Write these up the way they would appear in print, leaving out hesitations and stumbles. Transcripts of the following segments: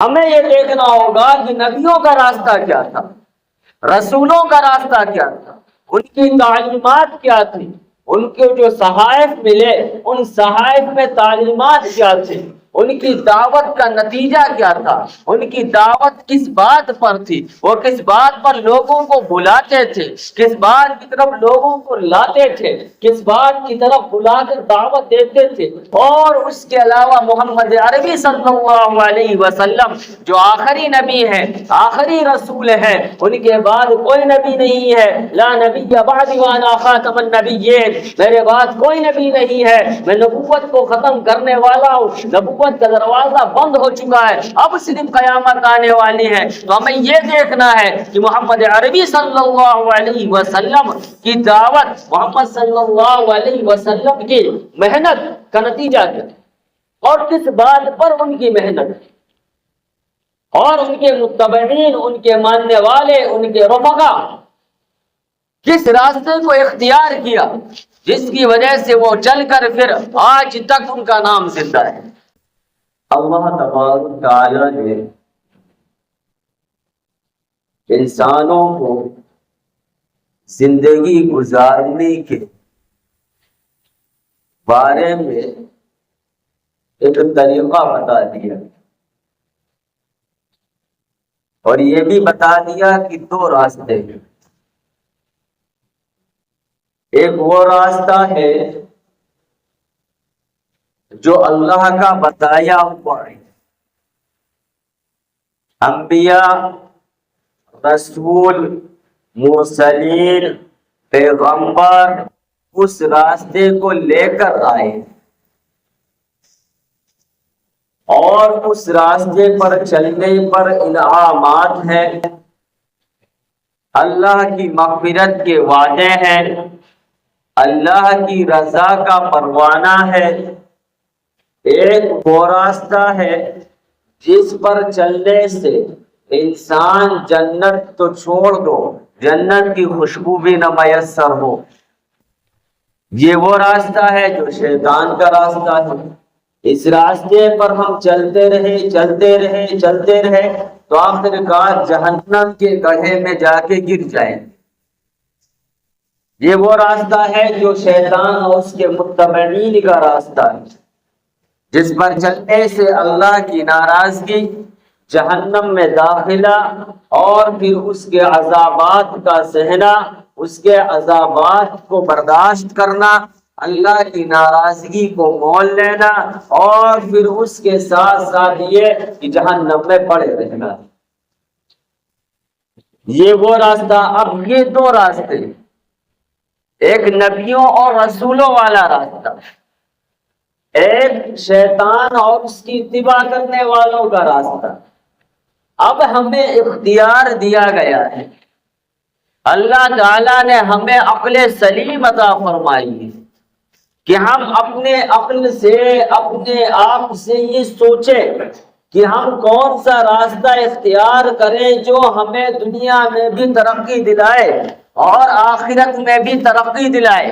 ہمیں یہ دیکھنا ہوگا کہ نبیوں کا راستہ کیا تھا، رسولوں کا راستہ کیا تھا، ان کی تعلیمات کیا تھی، ان کے جو صحائف ملے ان صحائف میں تعلیمات کیا تھی، ان کی دعوت کا نتیجہ کیا تھا، ان کی دعوت کس بات پر تھی، وہ کس بات پر لوگوں کو بلاتے تھے، کس بات کی طرف لوگوں کو لاتے تھے، کس بات کی طرف بلا کر دعوت دیتے تھے۔ اور اس کے علاوہ محمد عربی صلی اللہ علیہ وسلم جو آخری نبی ہے، آخری رسول ہے، ان کے بعد کوئی نبی نہیں ہے۔ لا نبی بعدی وانا خاتم النبیین، میرے بعد کوئی نبی نہیں ہے، میں نبوت کو ختم کرنے والا ہوں، نبوت کا دروازہ بند ہو چکا ہے، اب صرف قیامت آنے والی ہے۔ تو ہمیں یہ دیکھنا ہے کہ محمد عربی صلی اللہ علیہ وسلم کی دعوت، محمد صلی اللہ علیہ وسلم کی محنت کا نتیجہ کیا اور کس بات پر ان کی محنت اور ان کے متبعین، ان کے ماننے والے، ان کے رفقا کس راستے کو اختیار کیا جس کی وجہ سے وہ چل کر پھر آج تک ان کا نام زندہ ہے۔ اللہ تبارک تعالیٰ نے انسانوں کو زندگی گزارنے کے بارے میں ایک طریقہ بتا دیا اور یہ بھی بتا دیا کہ دو راستے ہیں۔ ایک وہ راستہ ہے جو اللہ کا بتایا ہوا ہے، انبیاء، رسول، مرسلین، پیغمبر اس راستے کو لے کر آئے اور اس راستے پر چلنے پر انعامات ہیں، اللہ کی مغفرت کے وعدے ہیں، اللہ کی رضا کا پروانہ ہے۔ ایک وہ راستہ ہے جس پر چلنے سے انسان جنت تو چھوڑ دو، جنت کی خوشبو بھی نہ میسر ہو۔ یہ وہ راستہ ہے جو شیطان کا راستہ ہے۔ اس راستے پر ہم چلتے رہے تو آخرکار جہنم کے گڑھے میں جا کے گر جائیں۔ یہ وہ راستہ ہے جو شیطان اور اس کے متبعین کا راستہ ہے، جس پر چلنے سے اللہ کی ناراضگی، جہنم میں داخلہ اور پھر اس کے عذابات کا سہنا، اس کے عذابات کو برداشت کرنا، اللہ کی ناراضگی کو مول لینا اور پھر اس کے ساتھ ساتھ یہ کہ جہنم میں پڑے رہنا۔ یہ وہ راستہ۔ اب یہ دو راستے، ایک نبیوں اور رسولوں والا راستہ، ایک شیطان اور اس کی اتباع کرنے والوں کا راستہ۔ اب ہمیں اختیار دیا گیا ہے، اللہ تعالیٰ نے ہمیں عقل سلیم عطا فرمائی ہے کہ ہم اپنے عقل سے، اپنے آپ سے یہ سوچیں کہ ہم کون سا راستہ اختیار کریں جو ہمیں دنیا میں بھی ترقی دلائے اور آخرت میں بھی ترقی دلائے،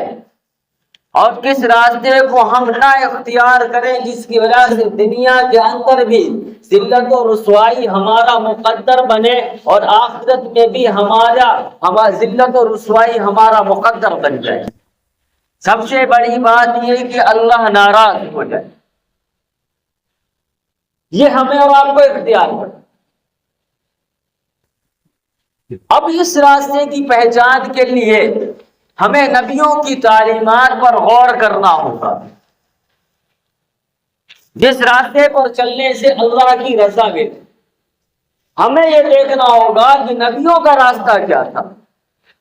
اور کس راستے کو ہم نہ اختیار کریں جس کی وجہ سے دنیا کے اندر بھی ذلت و رسوائی ہمارا مقدر بنے اور آخرت میں بھی ہمارا ذلت و رسوائی ہمارا مقدر بن جائے۔ سب سے بڑی بات یہ کہ اللہ ناراض ہو جائے، یہ ہمیں اور آپ کو اختیار ہے۔ اب اس راستے کی پہچان کے لیے ہمیں نبیوں کی تعلیمات پر غور کرنا ہوگا، جس راستے پر چلنے سے اللہ کی رضا ملے۔ ہمیں یہ دیکھنا ہوگا کہ نبیوں کا راستہ کیا تھا،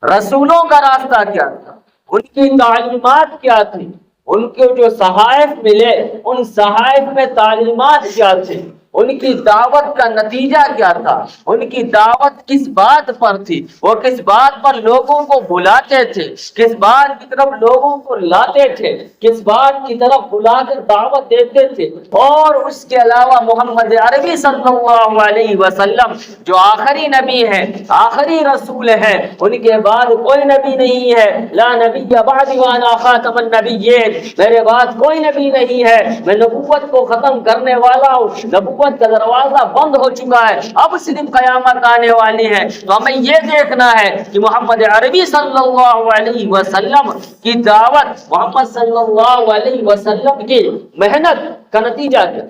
رسولوں کا راستہ کیا تھا، ان کی تعلیمات کیا تھی، ان کے جو صحائف ملے ان صحائف میں تعلیمات کیا تھی، ان کی دعوت کا نتیجہ کیا تھا، ان کی دعوت کس بات پر تھی، وہ کس بات پر لوگوں کو بلاتے تھے، کس بات کی طرف لوگوں کو لاتے تھے، کس بات کی طرف بلا کر دعوت دیتے تھے۔ اور اس کے علاوہ محمد عربی صلی اللہ علیہ وسلم جو آخری نبی ہے، آخری رسول ہے، ان کے بعد کوئی نبی نہیں ہے۔ لا نبی بعدی وانا خاتم النبیین، میرے بعد کوئی نبی نہیں ہے، میں نبوت کو ختم کرنے والا ہوں، نبوت نبوت کا دروازہ بند ہو چکا ہے، اب صرف قیامت آنے والی ہے۔ تو ہمیں یہ دیکھنا ہے کہ محمد عربی صلی اللہ علیہ وسلم کی دعوت، محمد صلی اللہ علیہ وسلم کی محنت کا نتیجہ کیا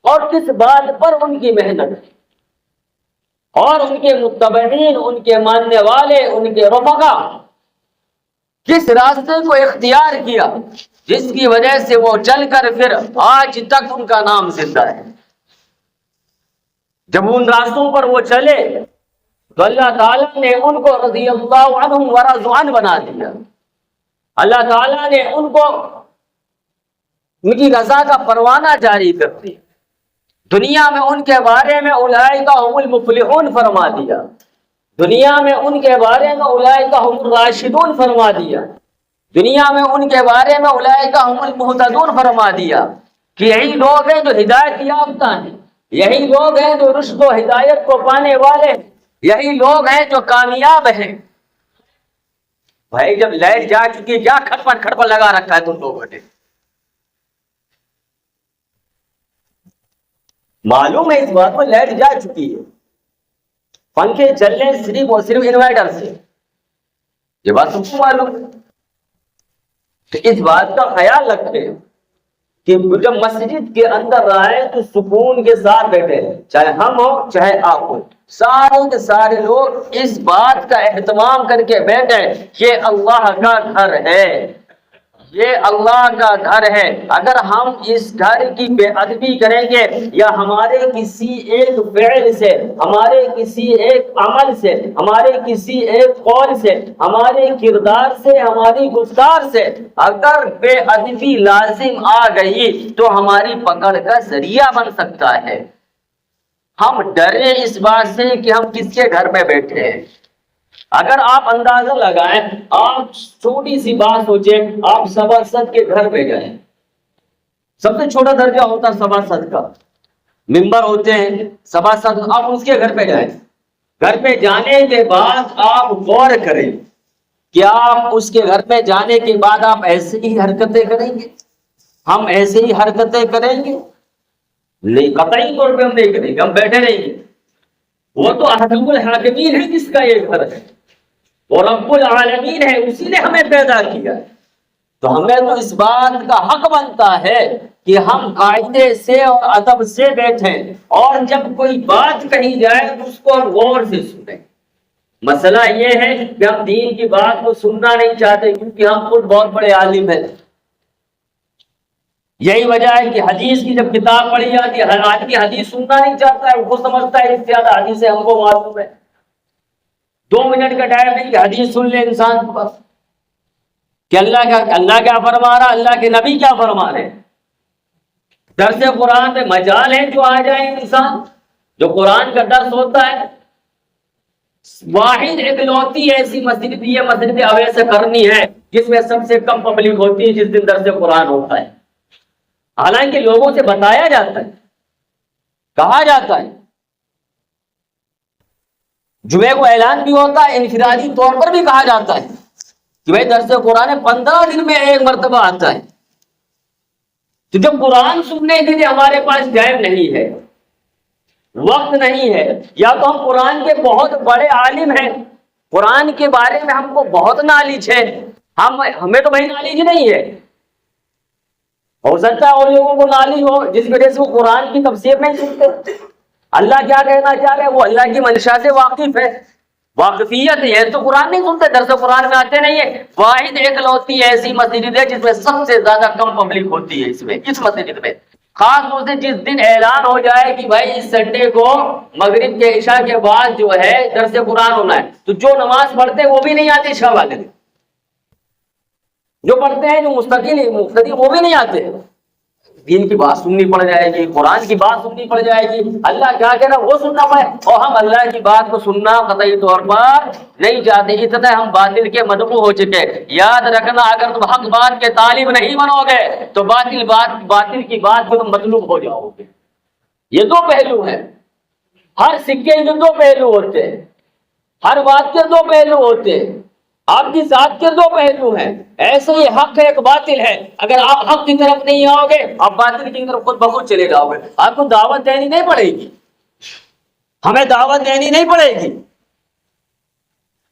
اور کس بات پر ان کی محنت اور ان کے متبعین، ان کے ماننے والے، ان کے رفقا کس راستے کو اختیار کیا جس کی وجہ سے وہ چل کر پھر آج تک ان کا نام زندہ ہے۔ جب ان راستوں پر وہ چلے تو اللہ تعالیٰ نے ان کو رضی اللہ عنہم ورضوا عنہ بنا دیا۔ اللہ تعالیٰ نے ان کو ان کی رضا کا پروانہ جاری کر دیا، دنیا میں ان کے بارے میں اولئک هم المفلحون فرما دیا، دنیا میں ان کے بارے میں اولئک هم الراشدون فرما دیا، دنیا میں ان کے بارے میں اولئک هم المهتدون فرما دیا کہ یہی لوگ ہیں جو ہدایت یافتہ ہیں، یہی لوگ ہیں جو رشد و ہدایت کو پانے والے ہیں، یہی لوگ ہیں جو کامیاب ہیں۔ بھائی جب لائٹ جا چکی کیا کھٹپٹ لگا رکھا ہے تم لوگوں نے؟ معلوم ہے اس بات کو لائٹ جا چکی ہے، پنکھے چل رہے ہیں صرف اور صرف انورٹر سے، یہ بات تم کو معلوم ہے۔ تو اس بات کا خیال رکھیں کہ جب مسجد کے اندر آئے تو سکون کے ساتھ بیٹھے، چاہے ہم ہو چاہے آپ ہو، سارے کے سارے لوگ اس بات کا اہتمام کر کے بیٹھے یہ اللہ کا گھر ہے، یہ اللہ کا گھر ہے۔ اگر ہم اس گھر کی بے ادبی کریں گے یا ہمارے کسی ایک فعل سے، ہمارے کسی ایک عمل سے، ہمارے کسی ایک قول سے، ہمارے کردار سے، ہماری گفتار سے اگر بے ادبی لازم آ گئی تو ہماری پکڑ کا ذریعہ بن سکتا ہے۔ ہم ڈرے اس بات سے کہ ہم کس کے گھر میں بیٹھے ہیں۔ اگر آپ اندازہ لگائیں، آپ چھوٹی سی بات سوچیں، آپ سباسد کے گھر پہ جائیں، سب سے چھوٹا درجہ ہوتا ہے سباسد کا، ممبر ہوتے ہیں سباسد، آپ اس کے گھر پہ جائیں، گھر پہ جانے کے بعد آپ غور کریں کہ آپ اس کے گھر پہ جانے کے بعد آپ ایسے ہی حرکتیں کریں گے؟ ہم ایسے ہی حرکتیں کریں گے؟ نہیں، قطعی طور پہ ہم نہیں کریں گے، ہم بیٹھے رہیں گے۔ وہ تو احکم الحاکمین ہے جس کا یہ گھر ہے، وہ رب العالمین ہے، اسی نے ہمیں پیدا کیا ہے۔ تو ہمیں تو اس بات کا حق بنتا ہے کہ ہم قاعدے سے اور ادب سے بیٹھیں، اور جب کوئی بات کہی جائے تو اس کو ہم غور سے سنیں۔ مسئلہ یہ ہے کہ ہم دین کی بات کو سننا نہیں چاہتے کیونکہ ہم خود بہت بڑے عالم ہیں۔ یہی وجہ ہے کہ حدیث کی جب کتاب پڑھی جاتی ہے، ہر آدمی حدیث سننا نہیں چاہتا ہے، وہ سمجھتا ہے اس سے زیادہ حدیث ہم کو معلوم ہے۔ 2 منٹ کا ٹائم ہے کہ حدیث سن لے انسان کے پاس کہ اللہ کیا فرما رہا، اللہ کے نبی کیا فرما رہے۔ درس قرآن میں مجال ہے جو آ جائے انسان، جو قرآن کا درس ہوتا ہے، واحد اکلوتی ایسی مسجد بھی ہے، مسجد اویس کرنی ہے، جس میں سب سے کم پبلک ہوتی ہے جس دن درس قرآن ہوتا ہے۔ حالانکہ لوگوں سے بتایا جاتا ہے، کہا جاتا ہے، جمعے کو اعلان بھی ہوتا ہے، انفرادی طور پر بھی کہا جاتا ہے کہ بھائی درس قرآن 15 دن میں ایک مرتبہ آتا ہے۔ تو جب قرآن سننے کے لیے ہمارے پاس ٹائم نہیں ہے، وقت نہیں ہے، یا تو ہم قرآن کے بہت بڑے عالم ہیں، قرآن کے بارے میں ہم کو بہت نالج ہے، ہمیں تو بھائی نالج نہیں ہے۔ ہو سکتا ہے اور لوگوں کو نالج ہو جس وجہ سے وہ قرآن کی تفسیر نہیں سنتے، اللہ کیا کہنا چاہ رہے ہیں وہ اللہ کی منشا سے واقف ہے، واقفیت ہے تو قرآن نہیں سنتے، درس قرآن میں آتے نہیں ہے۔ واحد ایکلوتی ایسی مسجد ہے جس میں سب سے زیادہ کم پبلک ہوتی ہے، اس مسجد میں خاص طور سے جس دن اعلان ہو جائے کہ بھائی اس سنڈے کو مغرب کے عشاء کے بعد جو ہے درس قرآن ہونا ہے، تو جو نماز پڑھتے ہیں وہ بھی نہیں آتے، عشاء والے دن جو پڑھتے ہیں، جو مقتدی وہ بھی نہیں آتے۔ دین کی بات سننی پڑ جائے گی، قرآن کی بات سننی پڑ جائے گی، اللہ کیا کہہ رہا وہ سننا پڑے، اور ہم اللہ کی بات کو سننا قطعی طور پر نہیں چاہتے، اتنا ہم باطل کے مدعو ہو چکے۔ یاد رکھنا اگر تم حق بات کے طالب نہیں بنو گے تو باطل کی بات کو تم مطلوب ہو جاؤ گے۔ یہ 2 پہلو ہیں، ہر سکے کے 2 پہلو ہوتے ہیں، ہر بات کے 2 پہلو ہوتے ہیں۔ آپ کی ذات کے دو پہلو ہیں، ایسے ہی حق ہے ایک باطل ہے۔ اگر آپ حق کی طرف نہیں آؤ گے آپ باطل کی طرف خود بخود چلے جاؤ گے۔ آپ کو دعوت دینی نہیں پڑے گی، ہمیں دعوت دینی نہیں پڑے گی۔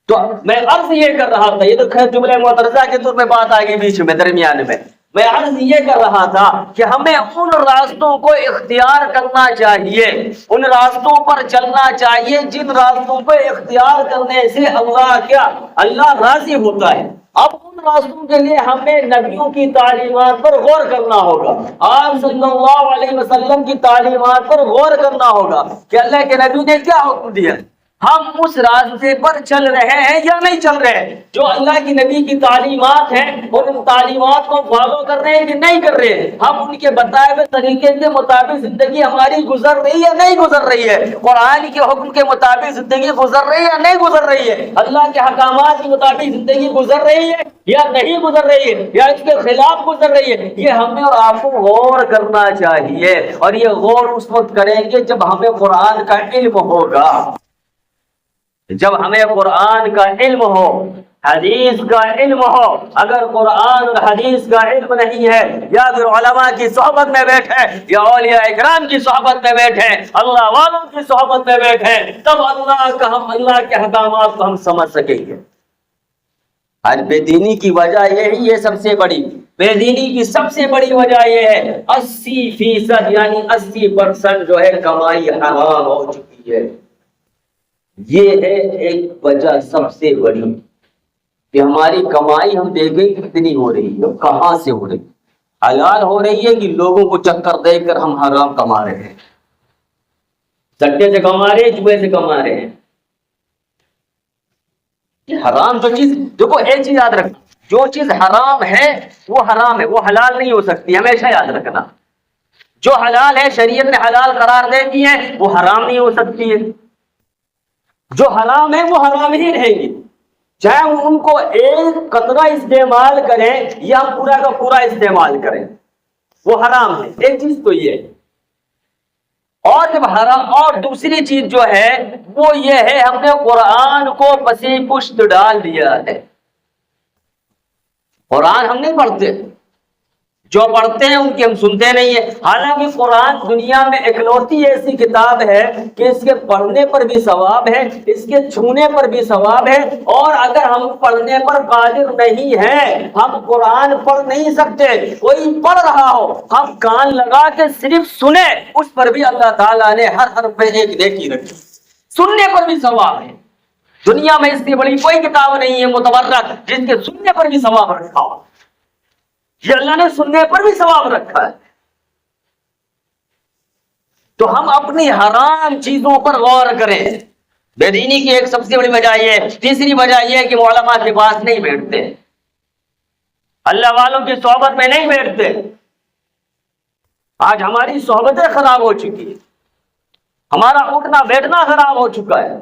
تو میں عرض یہ کر رہا تھا، یہ تو خیر جملہ معترضہ کے طور پہ بات آ گئی بیچ میں درمیان میں عرض یہ کر رہا تھا کہ ہمیں ان راستوں کو اختیار کرنا چاہیے، ان راستوں پر چلنا چاہیے جن راستوں کو اختیار کرنے سے اللہ راضی ہوتا ہے۔ اب ان راستوں کے لیے ہمیں نبیوں کی تعلیمات پر غور کرنا ہوگا، آپ صلی اللہ علیہ وسلم کی تعلیمات پر غور کرنا ہوگا کہ اللہ کے نبی نے کیا حکم دیا، ہم اس راستے پر چل رہے ہیں یا نہیں چل رہے ہیں۔ جو اللہ کی نبی کی تعلیمات ہیں اور ان تعلیمات کو فالو کر رہے ہیں کہ نہیں کر رہے ہیں، ہم ان کے بتائے ہوئے طریقے کے مطابق زندگی ہماری گزر رہی ہے نہیں گزر رہی ہے، قرآن کے حکم کے مطابق زندگی گزر رہی ہے یا نہیں گزر رہی ہے، اللہ کے احکامات کے مطابق زندگی گزر رہی ہے یا نہیں گزر رہی ہے، یا اس کے خلاف گزر رہی ہے۔ یہ ہمیں اور آپ کو غور کرنا چاہیے، اور یہ غور اس وقت کریں گے جب ہمیں قرآن کا علم ہوگا، جب ہمیں قرآن کا علم ہو، حدیث کا علم ہو۔ اگر قرآن اور حدیث کا علم نہیں ہے، یا پھر علماء کی صحبت میں بیٹھے یا اولیاء اکرام کی صحبت میں بیٹھے، اللہ والوں کی صحبت میں بیٹھے، تب اللہ کے احکامات کو ہم سمجھ سکیں گے۔ آج بے دینی کی وجہ یہی ہے، سب سے بڑی بے دینی کی سب سے بڑی وجہ یہ ہے 80% یعنی 80% جو ہے کمائی حرام ہو چکی ہے۔ یہ ہے ایک وجہ سب سے بڑی کہ ہماری کمائی ہم دیکھیں کتنی ہو رہی ہے، کہاں سے ہو رہی ہے، حلال ہو رہی ہے کہ لوگوں کو چکر دے کر ہم حرام کما رہے ہیں، سٹے سے کما رہے ہیں، جوئے سے کما رہے ہیں۔ حرام جو چیز دیکھو، ایک چیز یاد رکھنا، جو چیز حرام ہے وہ حرام ہے، وہ حلال نہیں ہو سکتی، ہمیشہ یاد رکھنا۔ جو حلال ہے شریعت نے حلال قرار دے دی ہے، وہ حرام نہیں ہو سکتی ہے۔ جو حرام ہے وہ حرام ہی رہے گی، چاہے ان کو ایک قطرہ استعمال کریں یا پورا کا پورا استعمال کریں، وہ حرام ہے۔ ایک چیز تو یہ ہے، اور جب حرام، اور دوسری چیز جو ہے وہ یہ ہے ہم نے قرآن کو پسی پشت ڈال دیا ہے۔ قرآن ہم نہیں پڑھتے، جو پڑھتے ہیں ان کی ہم سنتے نہیں ہیں۔ حالانکہ قرآن دنیا میں اکلوتی ایسی کتاب ہے کہ اس کے پڑھنے پر بھی ثواب ہے، اس کے چھونے پر بھی ثواب ہے، اور اگر ہم پڑھنے پر قادر نہیں ہیں، ہم قرآن پڑھ نہیں سکتے، کوئی پڑھ رہا ہو ہم کان لگا کے صرف سنیں، اس پر بھی اللہ تعالیٰ نے ہر حرف پہ ایک نیکی رکھی، سننے پر بھی ثواب ہے۔ دنیا میں اس سے بڑی کوئی کتاب نہیں ہے متبرک جس کے سننے پر بھی ثواب رکھا ہو، یہ اللہ نے سننے پر بھی ثواب رکھا ہے۔ تو ہم اپنی حرام چیزوں پر غور کریں۔ بے دینی کی ایک سب سے بڑی وجہ یہ ہے۔ تیسری وجہ یہ ہے کہ وہ علماء کے پاس نہیں بیٹھتے، اللہ والوں کی صحبت میں نہیں بیٹھتے۔ آج ہماری صحبتیں خراب ہو چکی ہیں، ہمارا اٹھنا بیٹھنا خراب ہو چکا ہے۔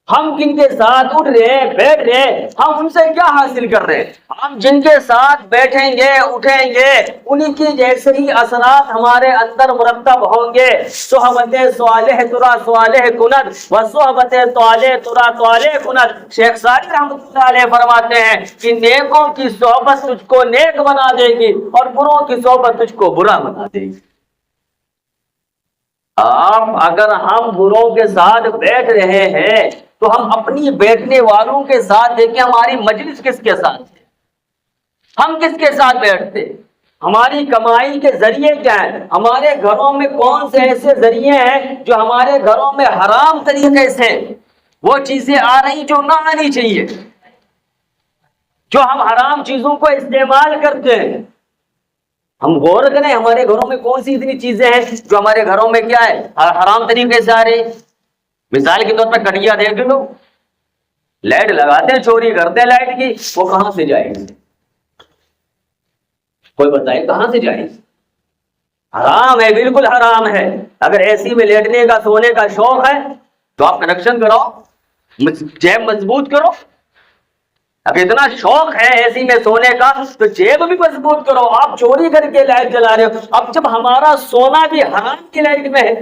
ہم کن کے ساتھ اٹھ رہے ہیں، بیٹھ رہے ہیں، ہم ان سے کیا حاصل کر رہے ہیں؟ ہم جن کے ساتھ بیٹھیں گے اٹھیں گے انہی کی جیسے ہی اثرات ہمارے اندر مرتب ہوں گے۔ صحبت صالح ترا صالح کند و صحبت طالح ترا طالح کند۔ شیخ سعدی رحمۃ اللہ علیہ فرماتے ہیں کہ نیکوں کی صحبت تجھ کو نیک بنا دے گی اور بروں کی صحبت تجھ کو برا بنا دے گی۔ اگر ہم بروں کے ساتھ بیٹھ رہے ہیں تو ہم اپنی بیٹھنے والوں کے ساتھ دیکھیں ہماری مجلس کس کے ساتھ ہے، ہم کس کے ساتھ بیٹھتے، ہماری کمائی کے ذریعے کیا ہیں، ہمارے گھروں میں کون سے ایسے ذریعے ہیں جو ہمارے گھروں میں حرام طریقے سے وہ چیزیں آ رہی جو نہ آنی چاہیے، جو ہم حرام چیزوں کو استعمال کرتے ہیں۔ ہم غور کریں ہمارے گھروں میں کون سی اتنی چیزیں ہیں جو ہمارے گھروں میں کیا ہے حرام طریقے سے آ رہی۔ مثال کے طور پر کٹیا دیکھ لو، لائٹ لگاتے ہیں چوری کرتے ہیں لائٹ کی، وہ کہاں سے جائے گی؟ کوئی بتائے کہاں سے جائے گی؟ حرام ہے، بالکل حرام ہے۔ اگر اے سی میں لیٹنے کا سونے کا شوق ہے تو آپ کنیکشن کراؤ، جیب مضبوط کرو۔ اب اتنا شوق ہے اے سی میں سونے کا تو جیب بھی مضبوط کرو۔ آپ چوری کر کے لائٹ جلا رہے ہو۔ اب جب ہمارا سونا بھی حرام کی لائٹ میں ہے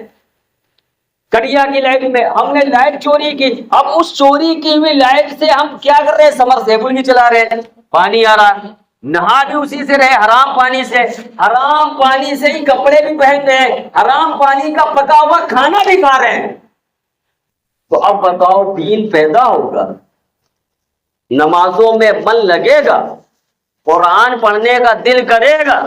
کٹیا کی لائٹ میں ہم نے لائٹ چوری کی، اب اس چوری کی ہوئی لائٹ سے ہم کیا کر رہے ہیں؟ سمرسیبل بھی چلا رہے ہیں، پانی آ رہا ہے، نہا بھی اسی سے رہے، حرام پانی سے، حرام پانی سے ہی کپڑے بھی پہن رہے ہیں، حرام پانی کا پکا ہوا کھانا بھی کھا رہے ہیں۔ تو اب بتاؤ دین پیدا ہوگا، نمازوں میں من لگے گا، قرآن پڑھنے کا دل کرے گا،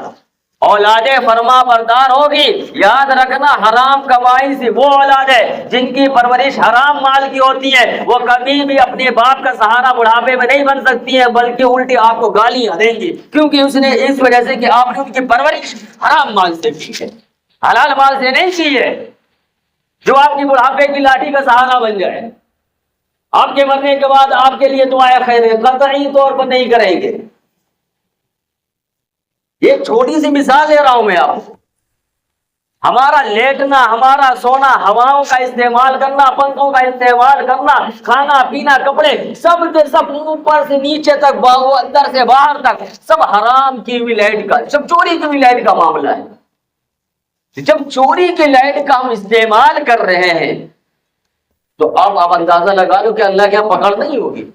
اولادیں فرما بردار ہوگی۔ یاد رکھنا حرام کمائی سے وہ اولاد ہے جن کی پرورش حرام مال کی ہوتی ہے، وہ کبھی بھی اپنے باپ کا سہارا بڑھاپے میں نہیں بن سکتی ہیں، بلکہ الٹی آپ کو گالیاں دیں گی، کیونکہ اس نے اس وجہ سے کہ آپ نے ان کی پرورش حرام مال سے کی ہے، حلال مال سے نہیں کی ہے، جو آپ کی بڑھاپے کی لاٹھی کا سہارا بن جائے۔ آپ کے مرنے کے بعد آپ کے لیے دعائیں خیر قطعی طور پر نہیں کریں گے۔ ایک چھوٹی سی مثال دے رہا ہوں میں آپ کو، ہمارا لیٹنا، ہمارا سونا، ہواؤں کا استعمال کرنا، پنکھوں کا استعمال کرنا، کھانا پینا، کپڑے، سب کے سب اوپر سے نیچے تک، اندر سے باہر تک، سب حرام کی ہوئی لائٹ کا، سب چوری کی ہوئی لائٹ کا معاملہ ہے۔ جب چوری کی لائٹ کا ہم استعمال کر رہے ہیں تو آپ اندازہ لگا لو کہ اللہ کے یہاں پکڑ نہیں ہوگی۔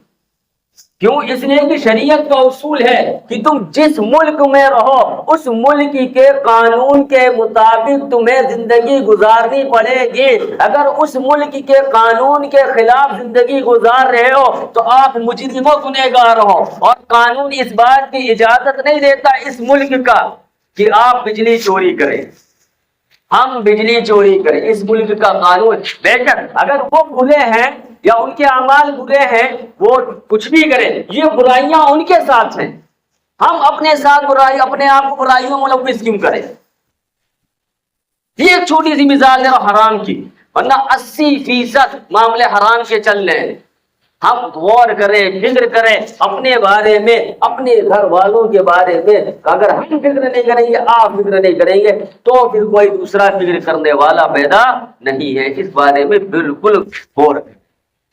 کیوں؟ اس لیے کہ شریعت کا اصول ہے کہ تم جس ملک میں رہو اس ملک کے قانون کے مطابق تمہیں زندگی گزارنی پڑے گی۔ اگر اس ملک کے قانون کے خلاف زندگی گزار رہے ہو تو آپ مجرم و گنہگار ہو، اور قانون اس بات کی اجازت نہیں دیتا اس ملک کا کہ آپ بجلی چوری کریں، ہم بجلی چوری کریں، اس ملک کا قانون۔ لیکن اگر وہ برے ہیں یا ان کے اعمال برے ہیں، وہ کچھ بھی کریں، یہ برائیاں ان کے ساتھ ہیں، ہم اپنے ساتھ برائی، اپنے آپ کو برائیوں میں ملوث کیوں کریں؟ یہ ایک چھوٹی سی مثال ہے حرام کی، ورنہ 80% معاملے حرام کے چل رہے ہیں۔ ہم غور کریں، فکر کریں اپنے بارے میں، اپنے گھر والوں کے بارے میں۔ اگر ہم فکر نہیں کریں گے، آپ فکر نہیں کریں گے، تو پھر کوئی دوسرا فکر کرنے والا پیدا نہیں ہے۔ اس بارے میں بالکل غور کریں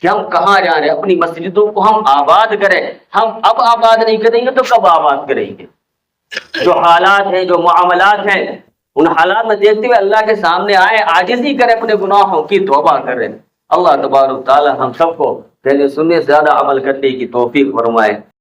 کہ ہم کہاں جا رہے ہیں، اپنی مسجدوں کو ہم آباد کریں۔ ہم اب آباد نہیں کریں گے تو کب آباد کریں گے؟ جو حالات ہیں، جو معاملات ہیں، ان حالات میں دیکھتے ہوئے اللہ کے سامنے آئے، عاجزی کریں، اپنے گناہوں کی توبہ کریں۔ اللہ تبارک تعالی ہم سب کو پہلے سننے سے زیادہ عمل کرنے کی توفیق فرمائے۔